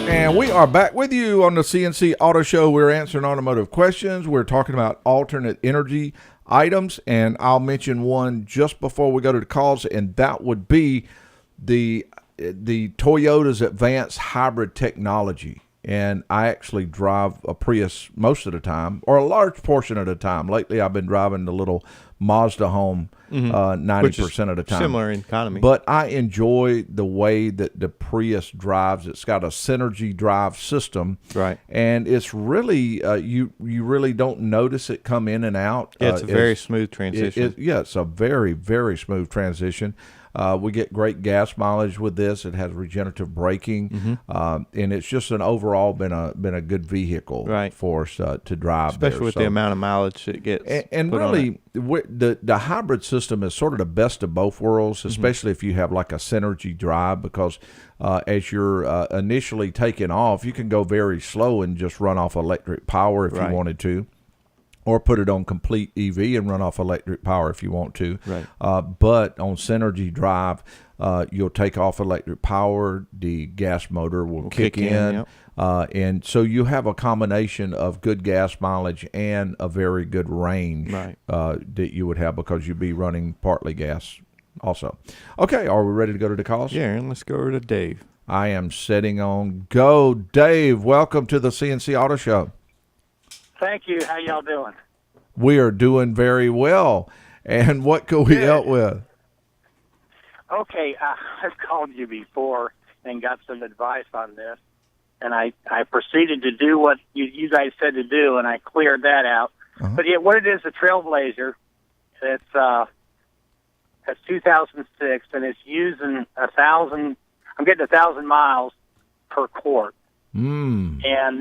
And we are back with you on the CNC Auto Show. We're answering automotive questions. We're talking about alternate energy items, and I'll mention one just before we go to the calls, and that would be the Toyota's advanced hybrid technology. And I actually drive a Prius most of the time, or a large portion of the time. Lately, I've been driving the little Mazda home 90% of the time. Similar in economy. But I enjoy the way that the Prius drives. It's got a Synergy drive system. Right. And it's really, you really don't notice it come in and out. Yeah, it's a very smooth transition. It's a very, very smooth transition. We get great gas mileage with this. It has regenerative braking, and it's just an overall been a good vehicle for us to drive, especially with the amount of mileage it gets. And really, the hybrid system is sort of the best of both worlds, especially if you have like a Synergy drive, because as you're initially taking off, you can go very slow and just run off electric power if you wanted to. Or put it on complete EV and run off electric power if you want to. Right. But on Synergy drive, you'll take off electric power, the gas motor will kick in. Yep. And so you have a combination of good gas mileage and a very good range that you would have, because you'd be running partly gas also. Okay, are we ready to go to the calls? Yeah, and let's go over to Dave. I am setting on go. Dave, welcome to the CNC Auto Show. Thank you. How y'all doing? We are doing very well. And what could we help with? Okay, I've called you before and got some advice on this, and I proceeded to do what you guys said to do, and I cleared that out. But what it is, a Trailblazer, it's 2006, and it's using 1,000. I'm getting 1,000 miles per quart. And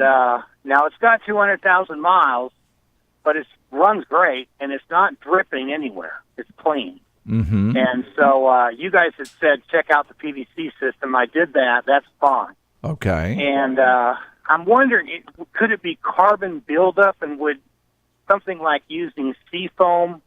now it's got 200,000 miles, but it runs great, and it's not dripping anywhere. It's clean. And so you guys had said check out the PVC system. I did that. That's fine. Okay. And I'm wondering, could it be carbon buildup, and would something like using seafoam?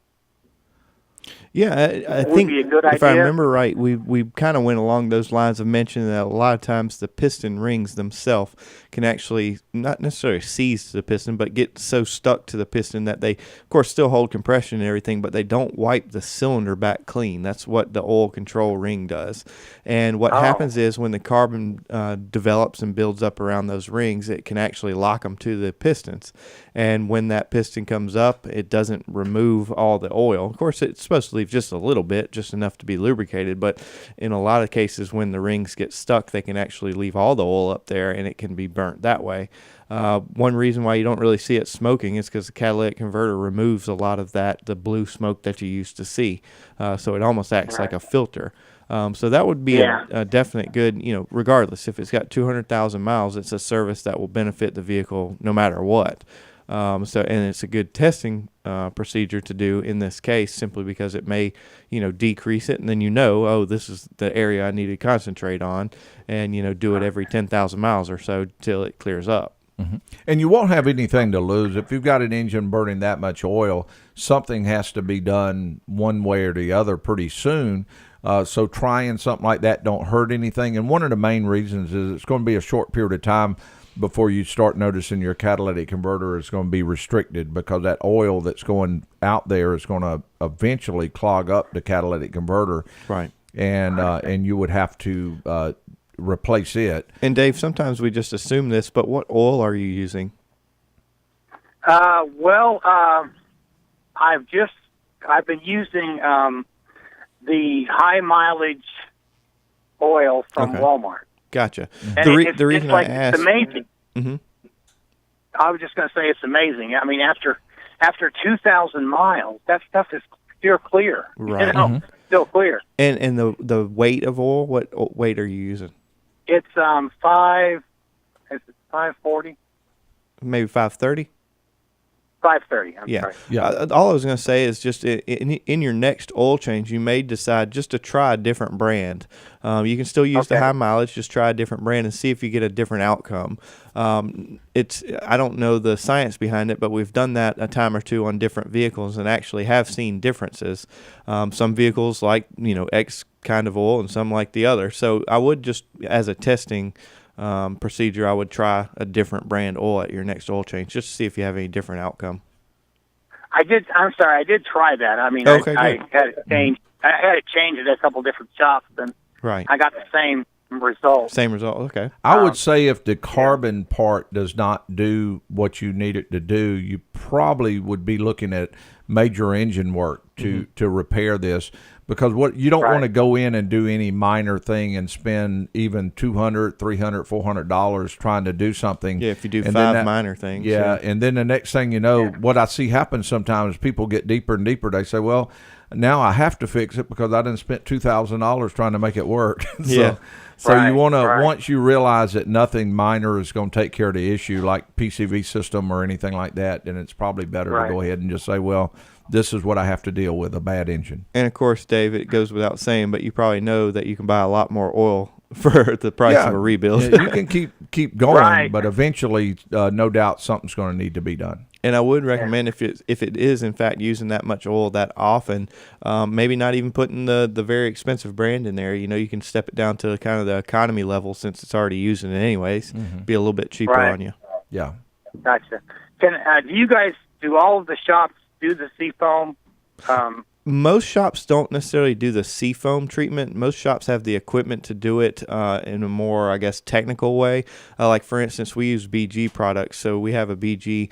Yeah, I think if I remember right, we kind of went along those lines of mentioning that a lot of times the piston rings themselves can actually not necessarily seize the piston, but get so stuck to the piston that they, of course, still hold compression and everything, but they don't wipe the cylinder back clean. That's what the oil control ring does. And what happens is when the carbon develops and builds up around those rings, it can actually lock them to the pistons. And when that piston comes up, it doesn't remove all the oil. Of course, it's supposed to leave just a little bit, just enough to be lubricated, but in a lot of cases when the rings get stuck, they can actually leave all the oil up there, and it can be burnt that way. One reason why you don't really see it smoking is because the catalytic converter removes a lot of the blue smoke that you used to see, so it almost acts like a filter. So that would be a definite good, regardless. If it's got 200,000 miles, it's a service that will benefit the vehicle no matter what. And it's a good testing procedure to do in this case, simply because it may, decrease it, and then this is the area I need to concentrate on, and do it every 10,000 miles or so till it clears up. And you won't have anything to lose if you've got an engine burning that much oil. Something has to be done one way or the other pretty soon. So trying something like that don't hurt anything. And one of the main reasons is it's going to be a short period of time before you start noticing your catalytic converter is going to be restricted, because that oil that's going out there is going to eventually clog up the catalytic converter. Right. And you would have to replace it. And Dave, sometimes we just assume this, but what oil are you using? I've been using the high mileage oil from Walmart. Gotcha. And the reason I asked, it's amazing. I was just going to say it's amazing. I mean, after 2,000 miles, that stuff is still clear. Right. Still clear. And the weight of oil, what weight are you using? It's 540? Maybe 530? 530. I'm sorry. Yeah. All I was going to say is just in your next oil change, you may decide just to try a different brand. You can still use the high mileage. Just try a different brand and see if you get a different outcome. I don't know the science behind it, but we've done that a time or two on different vehicles and actually have seen differences. Some vehicles like X kind of oil and some like the other. So I would just, as a testing procedure, I would try a different brand oil at your next oil change just to see if you have any different outcome. I did try that. I mean, Okay, I good. had it changed. I had it changed at a couple different shops, and Right. I got the same result. Same result. Okay. I would say if the carbon part does not do what you need it to do, you probably would be looking at major engine work to repair this, because what you don't want to go in and do any minor thing and spend even $200, $300, $400 trying to do something. Yeah, if you do and 5 then minor things. Yeah, and then the next thing you know, what I see happen sometimes, people get deeper and deeper. They say, well, now I have to fix it because I done spent $2,000 trying to make it work. Yeah. So Right, you want to, right. once you realize that nothing minor is going to take care of the issue, like PCV system or anything like that, then it's probably better Right. to go ahead and just say, well, this is what I have to deal with, a bad engine. And of course, Dave, it goes without saying, but you probably know that you can buy a lot more oil for the price of a rebuild. Yeah, you can keep going, Right. but eventually, no doubt, something's going to need to be done. And I would recommend if it is in fact using that much oil that often, maybe not even putting the very expensive brand in there. You know, you can step it down to kind of the economy level since it's already using it anyways. Be a little bit cheaper Right. on you. Yeah. Gotcha. Do all of the shops do the seafoam? Most shops don't necessarily do the seafoam treatment. Most shops have the equipment to do it in a more, I guess, technical way. Like, for instance, we use BG products. So we have a BG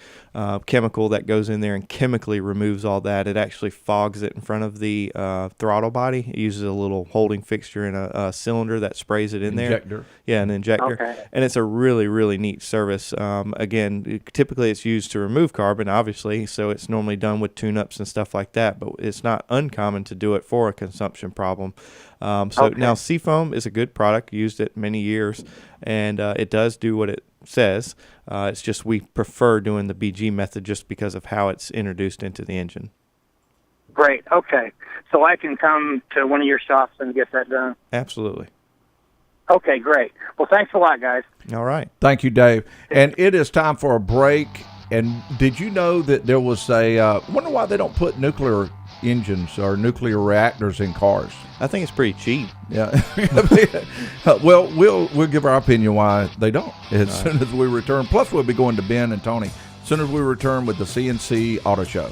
chemical that goes in there and chemically removes all that. It actually fogs it in front of the throttle body. It uses a little holding fixture and a cylinder that sprays it in there. Injector. Yeah, an injector. Okay. And it's a really, really neat service. Again, typically it's used to remove carbon, obviously, so it's normally done with tune-ups and stuff like that, but it's not uncommon to do it for a consumption problem. Now Seafoam is a good product, used it many years, and it does do what it says. It's just we prefer doing the BG method just because of how it's introduced into the engine. Great. Okay. So I can come to one of your shops and get that done. Absolutely. Okay, great. Well, thanks a lot, guys. All right. Thank you, Dave. And it is time for a break. And did you know that there was a wonder why they don't put nuclear engines or nuclear reactors in cars? I think it's pretty cheap. Yeah. Well, we'll give our opinion why they don't as soon as we return. Plus, we'll be going to Ben and Tony as soon as we return with the CNC Auto Show.